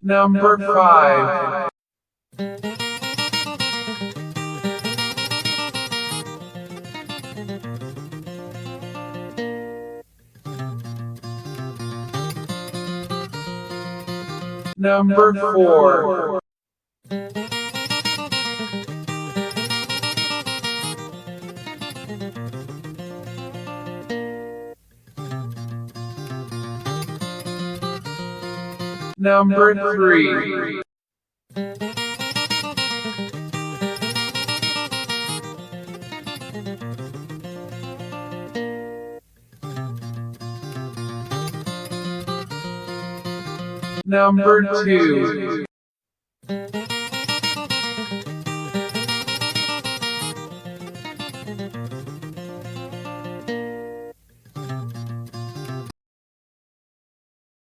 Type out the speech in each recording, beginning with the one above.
Number 5. Number 4. Number 3. Number 2.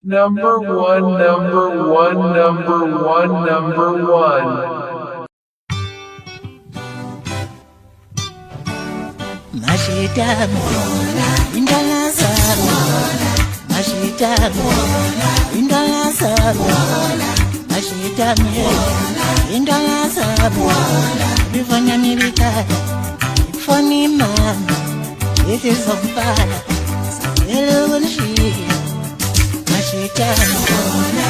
Number 1, number 1, number 1, number 1. Mashitamu, indalazamu. Mashitamu, indalazamu. Mashitamu, indalazamu. Bifanya nibikaya, ifoni mama. Iti zombala, elu kunshi. Mashitamu.